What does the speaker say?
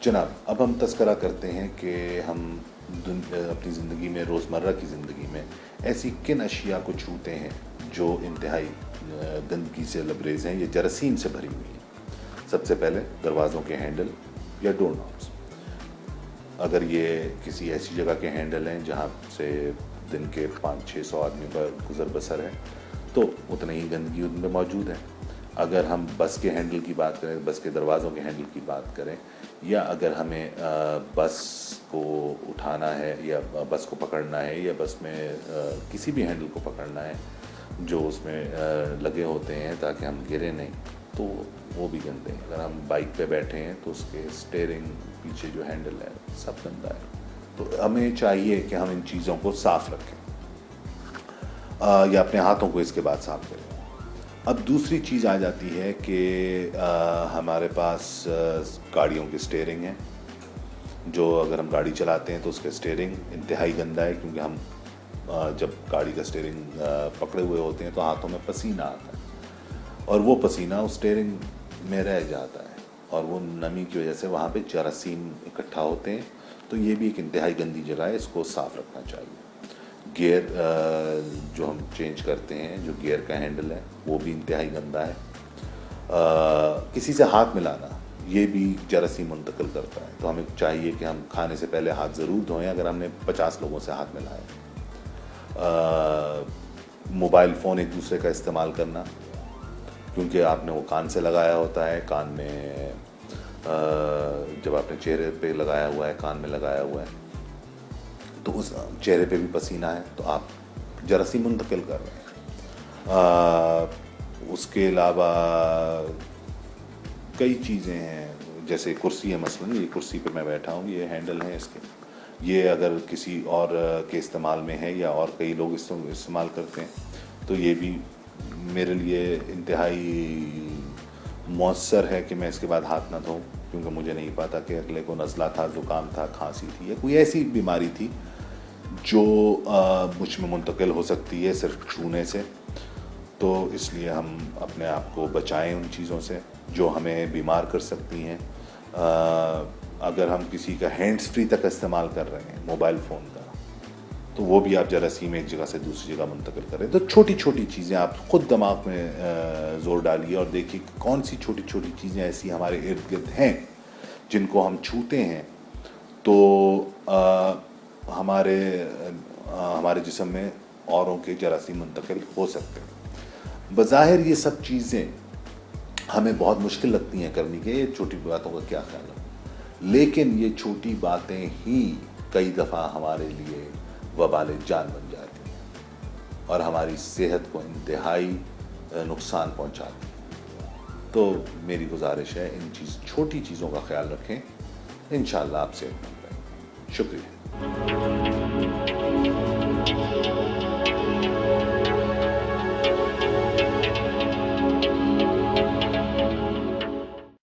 جناب، اب ہم تذکرہ کرتے ہیں کہ ہم اپنی زندگی میں، روزمرہ کی زندگی میں ایسی کن اشیاء کو چھوتے ہیں جو انتہائی گندگی سے لبریز ہیں یا جراثیم سے بھری ہوئی ہیں۔ سب سے پہلے دروازوں کے ہینڈل یا ڈور نابس۔ اگر یہ کسی ایسی جگہ کے ہینڈل ہیں جہاں سے دن کے 500-600 آدمیوں کا گزر بسر ہے تو اتنا ہی گندگی ان میں موجود ہے۔ اگر ہم بس کے ہینڈل کی بات کریں، بس کے دروازوں کے ہینڈل کی بات کریں، یا اگر ہمیں بس کو اٹھانا ہے یا بس کو پکڑنا ہے یا بس میں کسی بھی ہینڈل کو پکڑنا ہے جو اس میں لگے ہوتے ہیں تاکہ ہم گریں نہیں، تو وہ بھی گندے ہیں۔ اگر ہم بائک پہ بیٹھے ہیں تو اس کے اسٹیئرنگ پیچھے جو ہینڈل ہے سب گندا ہے۔ تو ہمیں چاہیے کہ ہم ان چیزوں کو صاف رکھیں یا اپنے ہاتھوں کو اس کے بعد صاف کریں۔ اب دوسری چیز آ جاتی ہے کہ ہمارے پاس گاڑیوں کی اسٹیئرنگ ہے، جو اگر ہم گاڑی چلاتے ہیں تو اس کا اسٹیئرنگ انتہائی گندا ہے، کیونکہ ہم جب گاڑی کا اسٹیئرنگ پکڑے ہوئے ہوتے ہیں تو ہاتھوں میں پسینہ آتا ہے اور وہ پسینہ اس اسٹیئرنگ میں رہ جاتا ہے اور وہ نمی کی وجہ سے وہاں پہ جراثیم اکٹھا ہوتے ہیں۔ تو یہ بھی ایک انتہائی گندی جگہ ہے، اس کو صاف رکھنا چاہیے۔ گیئر جو ہم چینج کرتے ہیں، جو گیئر کا ہینڈل ہے وہ بھی انتہائی گندا ہے۔ کسی سے ہاتھ ملانا یہ بھی جراثیم منتقل کرتا ہے، تو ہمیں چاہیے کہ ہم کھانے سے پہلے ہاتھ ضرور دھوئیں اگر ہم نے 50 لوگوں سے ہاتھ ملایا۔ موبائل فون ایک دوسرے کا استعمال کرنا، کیونکہ آپ نے وہ کان سے لگایا ہوتا ہے، کان میں جب آپ نے چہرے پہ لگایا ہوا ہے، کان میں لگایا ہوا ہے تو اس چہرے پہ بھی پسینہ ہے تو آپ جراثیم منتقل کر رہے ہیں۔ اس کے علاوہ کئی چیزیں ہیں، جیسے کرسی ہے، مثلاً یہ کرسی پہ میں بیٹھا ہوں، یہ ہینڈل ہیں اس کے، یہ اگر کسی اور کے استعمال میں ہے یا اور کئی لوگ استعمال کرتے ہیں تو یہ بھی میرے لیے انتہائی مؤثر ہے کہ میں اس کے بعد ہاتھ نہ دھوؤں، کیونکہ مجھے نہیں پتا کہ اگلے کو نزلہ تھا، زکام تھا، کھانسی تھی یا کوئی ایسی بیماری تھی جو مجھ میں منتقل ہو سکتی ہے صرف چھونے سے۔ تو اس لیے ہم اپنے آپ کو بچائیں ان چیزوں سے جو ہمیں بیمار کر سکتی ہیں۔ اگر ہم کسی کا ہینڈز فری تک استعمال کر رہے ہیں موبائل فون کا، تو وہ بھی آپ جراثیم ایک جگہ سے دوسری جگہ منتقل کریں۔ تو چھوٹی چھوٹی چیزیں آپ خود دماغ میں زور ڈالیے اور دیکھیے کہ کون سی چھوٹی چھوٹی چیزیں ایسی ہمارے ارد گرد ہیں جن کو ہم چھوتے ہیں تو ہمارے جسم میں اوروں کے جراثیم منتقل ہو سکتے ہیں۔ بظاہر یہ سب چیزیں ہمیں بہت مشکل لگتی ہیں کرنے کے، یہ چھوٹی باتوں کا کیا خیال ہے، لیکن یہ چھوٹی باتیں ہی کئی دفعہ ہمارے لیے وبال جان بن جاتی ہیں اور ہماری صحت کو انتہائی نقصان پہنچاتی ہیں۔ تو میری گزارش ہے ان چھوٹی چیزوں کا خیال رکھیں، انشاءاللہ آپ صحت مند رہیں گے۔ شکریہ۔